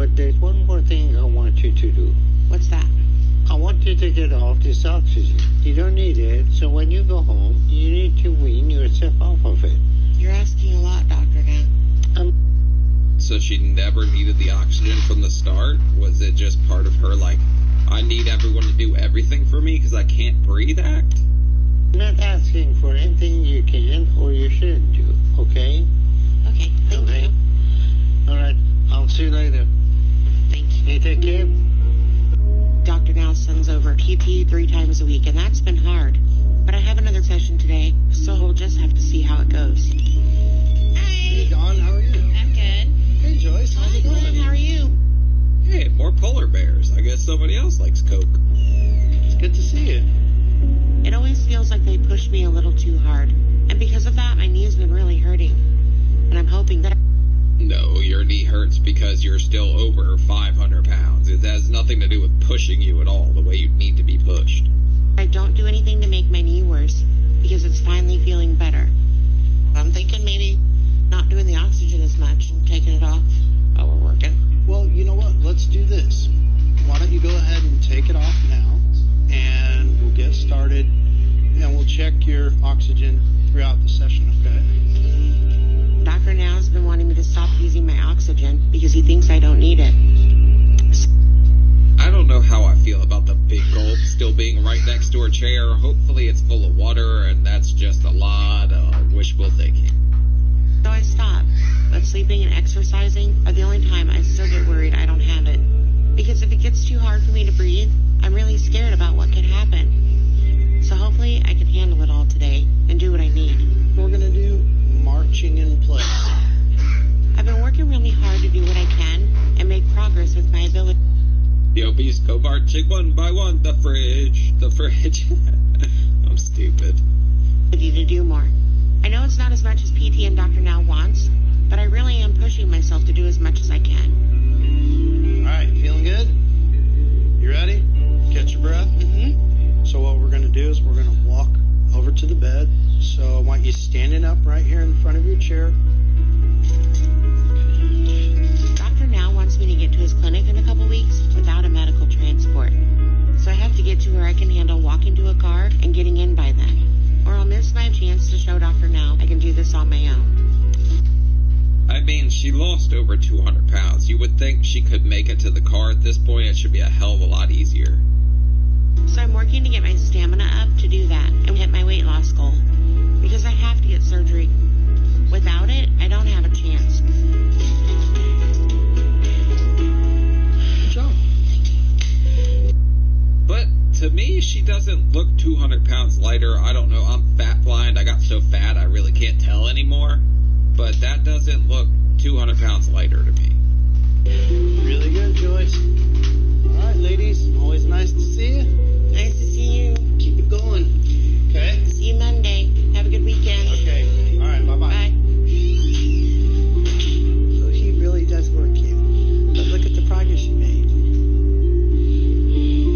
But there's one more thing I want you to do. What's that? I want you to get off this oxygen. You don't need it, so when you go home, you need to wean yourself off of it. You're asking a lot, Doctor Now. So she never needed the oxygen from the start? Was it just part of her, like, I need everyone to do everything for me because I can't breathe act? I'm not asking for anything you can or you shouldn't do, okay? Okay, thank you. All right, I'll see you later. Thank you. Hey, take care. Dr. Now sends over PT 3 times a week, and that's been hard. But I have another session today, so we'll just have to see how it goes. Hey, Dawn, how are you? I'm good. Hey, Joyce, how's it going? Glenn, how are you? Hey, more polar bears. I guess somebody else likes Coke. It's good to see you. It always feels like they push me a little too hard. And because of that, my knee's been really hurting. And I'm hoping that... No, your knee hurts because you're still over 500 pounds. It has nothing to do with pushing you at all, the way you need to be pushed. I don't do anything to make my knee worse, because it's finally feeling better. I'm thinking maybe not doing the oxygen as much and taking it off while we're working. Well, you know what? Let's do this. Why don't you go ahead and take it off now, and we'll get started, and we'll check your oxygen throughout the session, okay? Dr. Now's been wanting me to stop using my oxygen because he thinks I don't need it. I don't know how I feel about the big gulp still being right next to her chair. Hopefully it's full of water, and that's just a lot of wishful thinking. So I stopped, but sleeping and exercising are the only time I still get worried I don't have it. Because if it gets too hard for me to breathe, I'm really scared about what could happen. So hopefully I can handle it all today and do what I need. We're going to do marching in place. I've been working really hard to do what I can and make progress with my ability. The obese go marching one by one. The fridge. I'm stupid. To do more. I know it's not as much as PT and Dr. Now wants, but I really am pushing myself to do as much as I can. All right, feeling good? You ready? Catch your breath? Mm-hmm. So what we're going to do is we're going to walk over to the bed. So I want you standing up right here in front of your chair. Dr. Now wants me to get to his clinic in a couple weeks without a medical transport. So I have to get to where I can handle walking to a car and getting in by then. Or I'll miss my chance to show Dr. Now I can do this on my own. I mean, she lost over 200 pounds. You would think she could make it to the car at this point. It should be a hell of a lot easier. So I'm working to get my stamina up to do that and hit my weight loss goal. Because I have to get surgery. Without it, I don't have a chance. Good job. But to me, she doesn't look 200 pounds lighter. I don't know. I'm fat blind. I got so fat I really can't tell anymore. But that doesn't look 200 pounds lighter to me. Really good, Joyce. All right, ladies. Always nice to see you. Nice to see you. Keep it going. Okay? See you Monday. Have a good weekend. Okay. All right, bye-bye. Bye. So he really does work you. But look at the progress you made.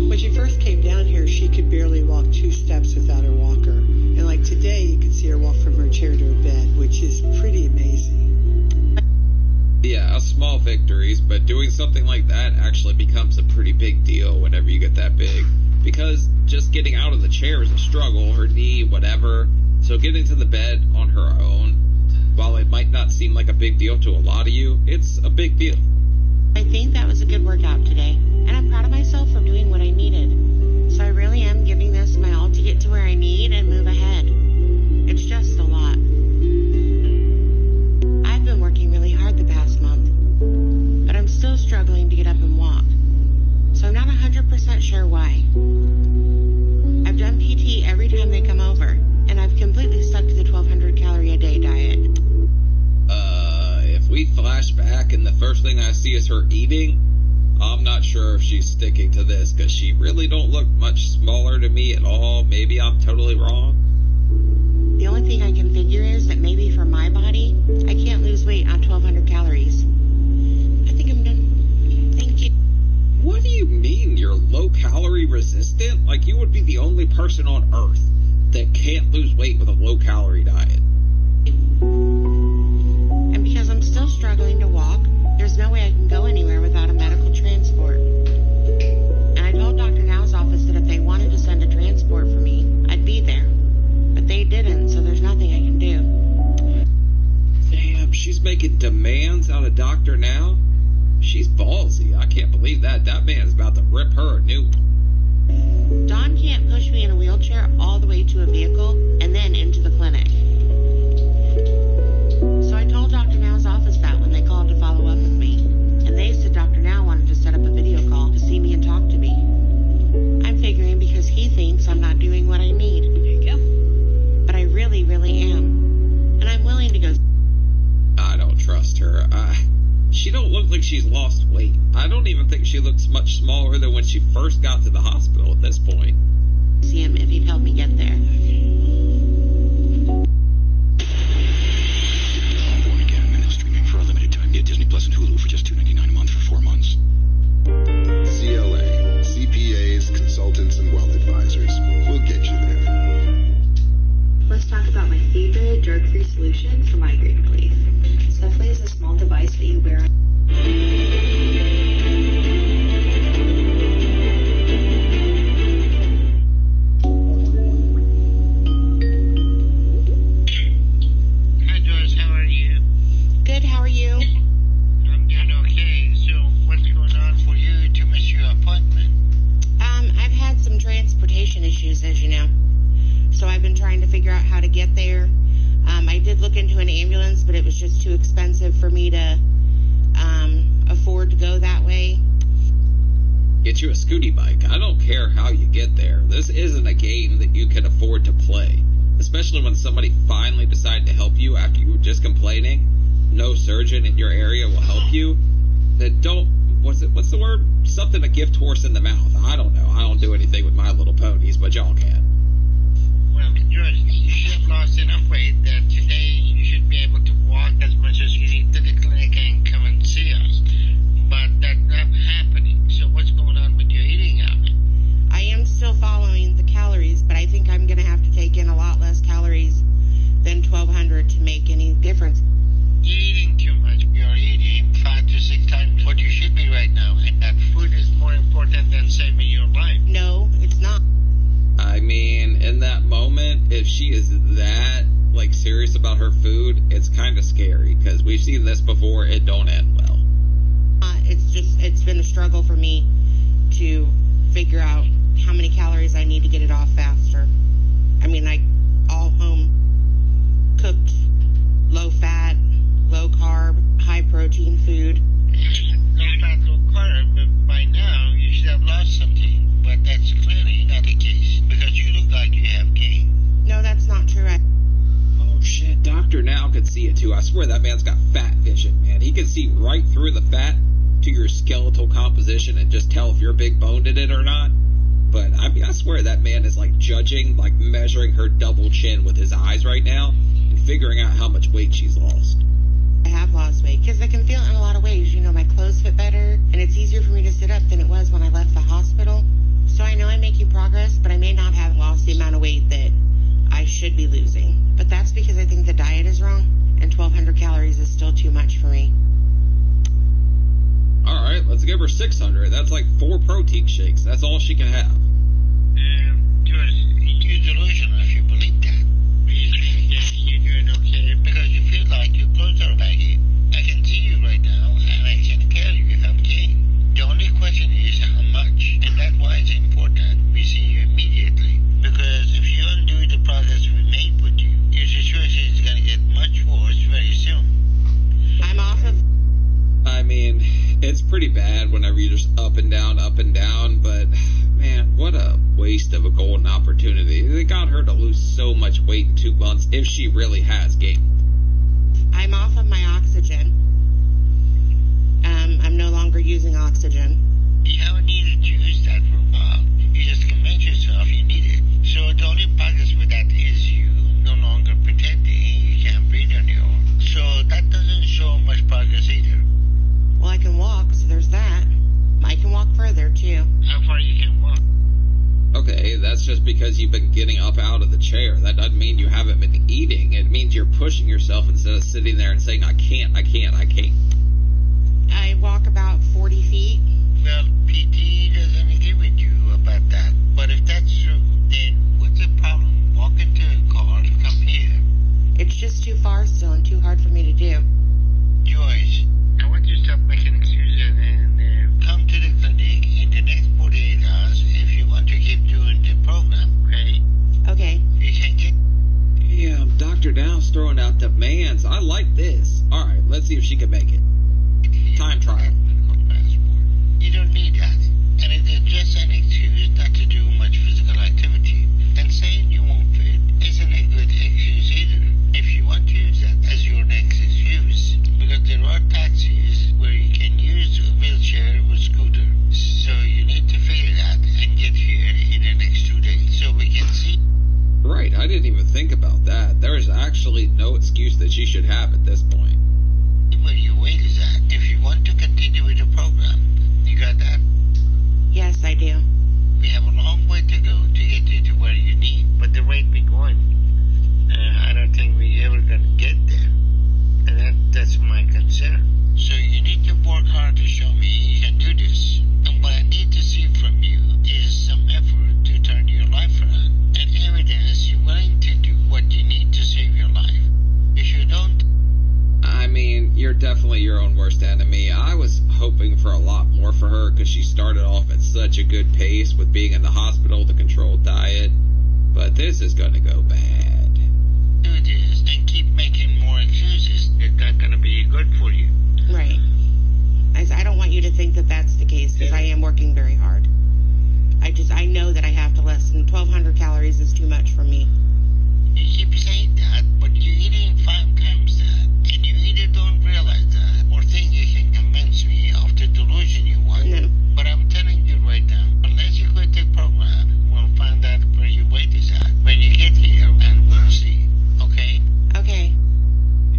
When she first came down here, she could barely walk 2 steps without her walker. And like today, you can see her walk from her chair to her bed, which is pretty amazing. Yeah, small victories, but doing something like that actually becomes a pretty big deal whenever you get that big. Because just getting out of the chair is a struggle, her knee, whatever. So getting to the bed on her own, while it might not seem like a big deal to a lot of you, it's a big deal. I think that was a good workout today, and I'm proud of myself for doing what I needed. So I really am giving this my all to get to where I need and move ahead. It's just a lot. I've been working really hard the past month, but I'm still struggling to get up and walk. So I'm not 100% sure why. I've done PT every time they come over, and I've completely stuck to the 1,200 calorie a day diet. If we flash back and the first thing I see is her eating, I'm not sure if she's sticking to this, because she really don't look much smaller to me at all. Maybe I'm totally wrong. The only thing I can figure is that maybe for my body, I can't lose weight on 1,200 calories. I think I'm done. Thank you. What do you mean you're low-calorie resistant? Like you would be the only person on Earth that can't lose weight with a low-calorie diet. And because I'm still struggling to walk, there's no way I can go anywhere without a Making demands out of Dr. Now? She's ballsy. I can't believe that. That man's about to rip her a new one. Dawn can't push me in a wheelchair all the way to a vehicle and then into the clinic. So I told Dr. Now's office that when they called to follow up with me. And they said Dr. Now wanted to set up a video call to see me and talk to me. I'm figuring because he thinks I'm not doing what I need. There you go. But I really, really am. And I'm willing to go. I don't trust her. She don't look like she's lost weight. I don't even think she looks much smaller than when she first got to the hospital at this point. See him if he'd help me get there. I'm Born Again, and it's streaming for a limited time via Disney Plus and Hulu for just $2.99 a month for 4 months. CLA, CPAs, consultants, and wealth advisors. We'll get you there. Let's talk about my favorite drug-free solution for migraine relief. Cephali is a small device that you wear on. Hi, Joyce. How are you? Good, how are you? I'm doing okay. So, what's going on for you to miss your appointment? I've had some transportation issues, as you know. So I've been trying to figure out how to get there. I did look into an ambulance, but it was just too expensive for me to afford to go that way. Get you a scooty bike. I don't care how you get there. This isn't a game that you can afford to play. Especially when somebody finally decided to help you after you were just complaining. No surgeon in your area will help you. Then don't, what's the word? Something a gift horse in the mouth. I don't know. I don't do anything with My Little Ponies, but y'all can. Well, Joyce, you should have lost enough weight that today you should be able to walk as much as you need to the clinic and come and see us. But that's not happening. So what's going on with your eating habit? I am still following the calories, but I think I'm going to have to take in a lot less calories than 1,200 to make any difference. You're eating too much. You're eating 5 to 6 times what you should be right now. And that food is more important than saving your life. No, it's not. I mean, in that moment, if she is that, serious about her food, it's kind of scary, because we've seen this before, it don't end well. It's been a struggle for me to figure out how many calories I need to get it off faster. I mean, all home cooked, low fat, low carb, high protein food. Low fat, low carb, but by now you should have lost something. But that's clearly not the case, because you look like you have gained. No, that's not true. Oh shit, Dr. Now could see it too. I swear that man's got fat vision, man. He can see right through the fat to your skeletal composition and just tell if you're big boned in it or not. But I mean, I swear that man is judging, measuring her double chin with his eyes right now and figuring out how much weight she's lost. I have lost weight because I can feel it in a lot of ways. You know, my clothes fit better and it's easier for me to sit up than it was when I left the hospital. So I know I'm making progress, but I may not have lost the amount of weight that I should be losing. But that's because I think the diet is wrong and 1,200 calories is still too much for me. Alright, let's give her 600. That's 4 protein shakes. That's all she can have. You're delusional if you believe that. You think that you're doing okay because you feel like your clothes are baggy. I can see you right now, and I can tell you have gained. The only question is how much, and that's why it's important we see you immediately. Because if you undo the progress we made with you, your situation is going to get much worse very soon. I'm off of... I mean, it's pretty bad whenever you're just up and down, but man, what a waste of a golden opportunity. They got her to lose so much weight in 2 months if she really has gained. I'm off of my oxygen. I'm no longer using oxygen. You haven't needed to use that for a while. You just convince yourself you need it. So the only progress with that is you no longer pretending you can't breathe on your own. So that doesn't show much progress either. Well, I can walk, so there's that. I can walk further, too. How far you can walk? Okay, that's just because you've been getting up out of the chair. That doesn't mean you haven't been eating. It means you're pushing yourself instead of sitting there and saying, I can't. I walk about 40 feet. Well, PT doesn't agree with you about that. But if that's true, then what's the problem? Walk into a car and come here. It's just too far still and too hard for me to do. can make it. Time trial. You don't need that. And it is just an excuse not to do much physical activity. And saying you won't fit isn't a good excuse either. If you want to use that as your next excuse, because there are taxis where you can use a wheelchair or scooter. So you need to figure that and get here in the next 2 days so we can see. Right, I didn't even think about that. There is actually no excuse that she should have at this point. Where your weight is at. If you want to continue with the program, you got that? Yes, I do. We have a long way to go to get you to where you need, but the rate we're going, I don't think we're ever going to get there. And that's my concern. So you need to work hard to show me you can do this. And what I need to see from you is some effort to turn your life around. And evidence you're willing to do what you need to save your life. If you don't... I mean, you're definitely your own worst enemy. I was hoping for a lot more for her because she started off at such a good pace with being in the hospital, the controlled diet. But this is going to go bad. Do this and keep making more excuses. It's not going to be good for you. Right. I don't want you to think that that's the case, because I am working very hard. I know that I have to less than 1,200 calories is too much for me. You keep saying that, but you're eating 5 times that, and you either don't realize that, or think you can convince me of the delusion you want. No. But I'm telling you right now, unless you quit the program, we'll find out where your weight is at when you get here, and we'll see. Okay? Okay.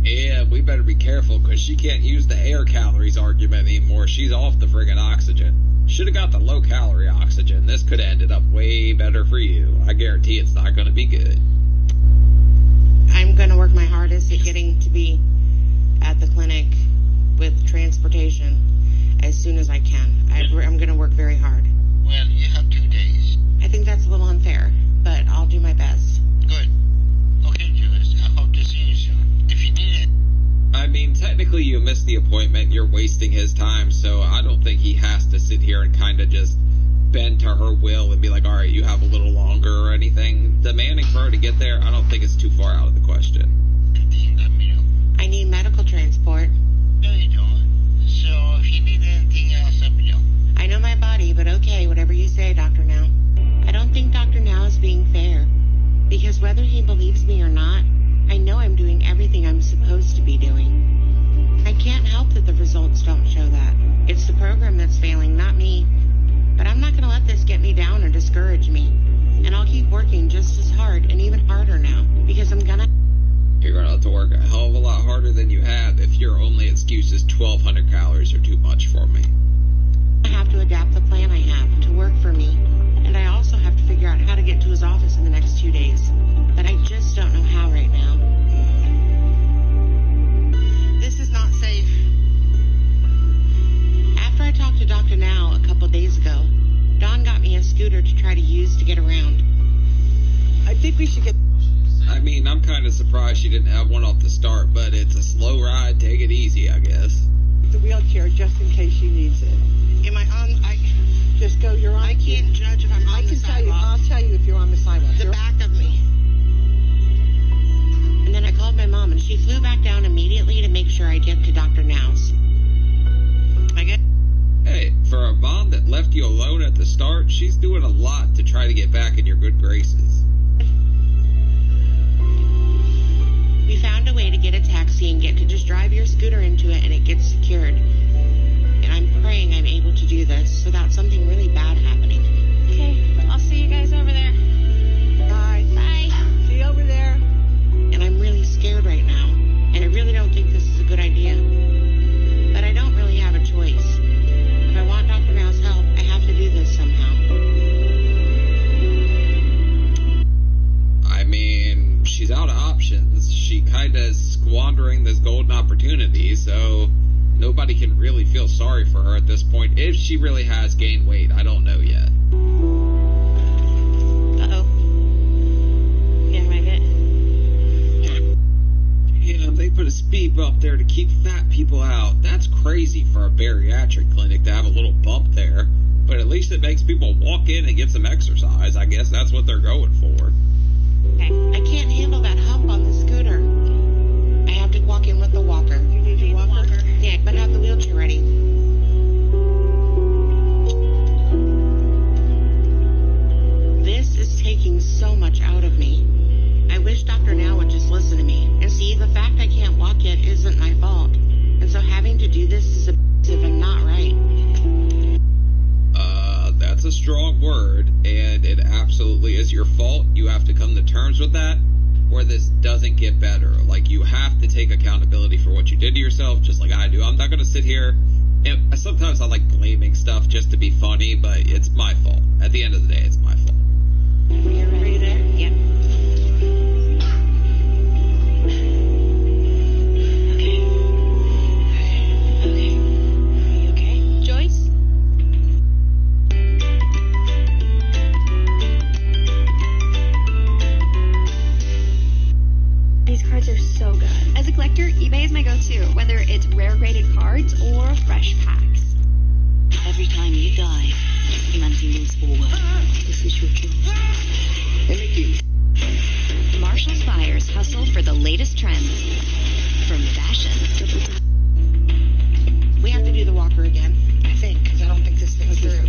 Yeah, we better be careful because she can't use the air calories argument anymore. She's off the friggin' oxygen. Should have got the low-calorie oxygen. This could have ended up way better for you. I guarantee it's not going to be good. I'm going to work my hardest at getting to be at the clinic with transportation as soon as I can. I'm going to work very hard. Well, you have 2 days. I think that's a little unfair, but I'll do my best. Good. Okay, Julius, I hope to see you soon. If you need it. I mean, technically you missed the appointment. You're wasting his time, so I don't think he has to sit here and kind of just bend to her will and be like, all right, you have a little longer or anything. Demanding for her to get there, I don't think it's too far out of the question. Indeed, let me know. I need medical transport. No, you don't. So if you need anything else, let me know. I know my body, but okay, whatever you say, Dr. Now. I don't think Dr. Now is being fair, because whether he believes me or not, I know I'm doing everything I'm supposed to be doing. I can't help that the results don't show that. It's the program that's failing, not me. But I'm not going to let this get me down or discourage me. And I'll keep working just as hard and even harder now, because I'm going to... You're going to have to work a hell of a lot harder than you have if your only excuse is 1,200 calories are too much for me. I have to adapt the plan I have to work for me. And I also have to figure out how to get to his office in the next 2 days. But I just don't know how right now. This is not safe. After I talked to Dr. Now a couple days ago, Dawn got me a scooter to try to use to get around. I think we should get... I mean, I'm kind of surprised she didn't have one off the start, but it's a slow ride. Take it easy, I guess. the wheelchair just in case she needs it. Am I on? Just go. You're on. I can't judge if I'm on the sidewalk. I'll tell you if you're on the sidewalk. The back of me. And then I called my mom, and she flew back down immediately to make sure I get to Dr. Now's. Hey, for a mom that left you alone at the start, she's doing a lot to try to get back in your good graces. We found a way to get a taxi and get to just drive your scooter into it and it gets secured. And I'm praying I'm able to do this without something really bad happening. Okay, I'll see you guys over there. Bye. Bye. See you over there. And I'm really scared right now. And I really don't think this is a good idea. But I don't really have a choice. If I want Dr. Now's help, I have to do this somehow. I mean, she's out of options. She kind of is squandering this golden opportunity, so nobody can really feel sorry for her at this point. If she really has gained weight, I don't know yet. Uh-oh. Yeah, Megan. Yeah, they put a speed bump there to keep fat people out. That's crazy for a bariatric clinic to have a little bump there. But at least it makes people walk in and get some exercise. I guess that's what they're going for. Okay. I can't handle that hump on the scooter. I have to walk in with the walker. You need your walker? doesn't get better. Like, you have to take accountability for what you did to yourself, just like I do. I'm not going to sit here, and sometimes I like blaming stuff just to be funny, but it's my fault. At the end of the day, it's my fault. You're ready there? Yeah. Okay. Are you okay? Joyce? These cards are so good. As a collector, eBay is my go-to, whether it's rare graded cards or fresh packs. Every time you die, humanity moves forward. This is your choice. Hey, Mickey. Marshall's buyers hustle for the latest trends. From fashion. We have to do the walker again, I think, because I don't think this thing's through.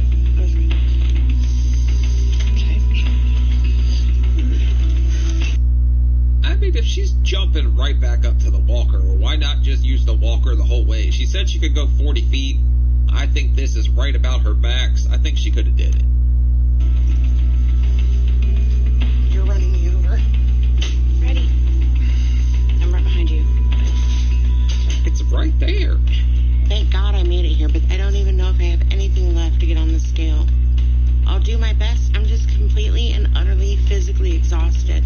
I mean, if she's jumping right back up to the walker, why not just use the walker the whole way? She said she could go 40 feet. I think this is right about her max. I think she could have did it. You're running me over. Ready. I'm right behind you. It's right there. Thank God I made it here, but I don't even know if I have anything left to get on the scale. I'll do my best. I'm just completely and utterly physically exhausted.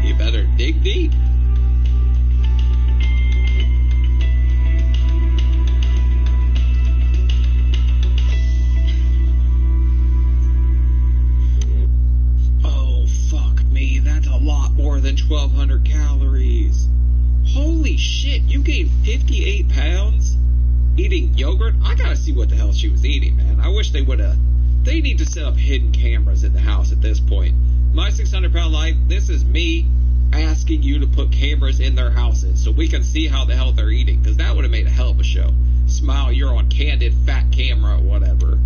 You better dig deep. Oh, fuck me. That's a lot more than 1,200 calories. Holy shit, you gained 58 pounds? Eating yogurt? I gotta see what the hell she was eating, man. I wish they would've... They need to set up hidden cameras in the house at this point. My 600-pound life, this is me asking you to put cameras in their houses so we can see how the hell they're eating, because that would have made a hell of a show. Smile, you're on candid, fat camera, whatever.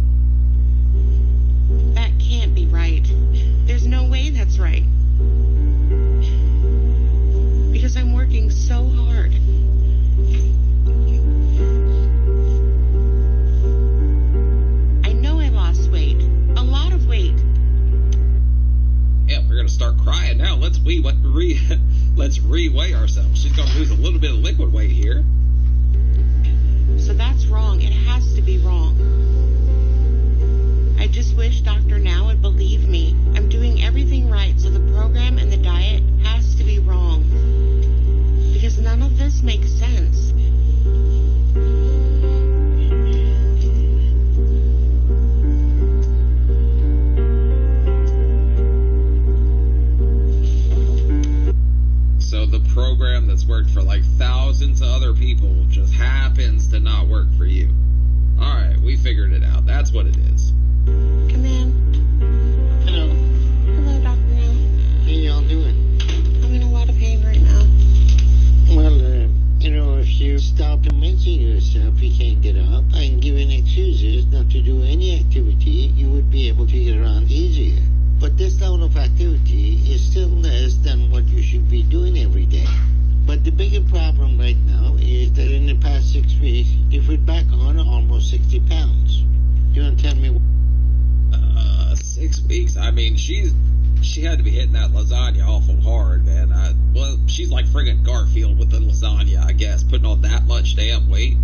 That can't be right. There's no way that's right. Because I'm working so hard. I know I lost weight. A lot of weight. Yeah, we're gonna start crying now. Let's re-weigh ourselves. She's gonna lose a little bit of liquid weight here. So that's wrong. It has to be wrong. I just wish Dr. Now would believe me. I'm doing everything right, so the program and the diet has to be wrong. Because none of this makes sense. So the program that's worked for like thousands of other people just happens to not work for you. Alright, we figured it out. That's what it is. Come in. Hello. Hello, Dr. Now. How y'all doing? I'm in a lot of pain right now. Well, if you stop convincing yourself you can't get up and giving excuses not to do any activity, you would be able to get around easier. But this level of activity is still less than what you should be doing every day. But the bigger problem right now is that in the past 6 weeks, you put back on almost 60 pounds. You want to tell me? 6 weeks? I mean, she had to be hitting that lasagna awful hard, man. Well, she's like friggin' Garfield with the lasagna, I guess, putting on that much damn weight.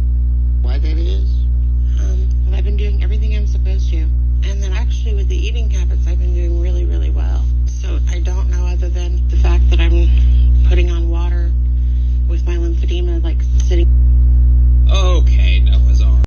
Why that is? Well, I've been doing everything I'm supposed to. And then actually with the eating habits, I've been doing really, really well. So I don't know, other than the fact that I'm putting on water with my lymphedema, like sitting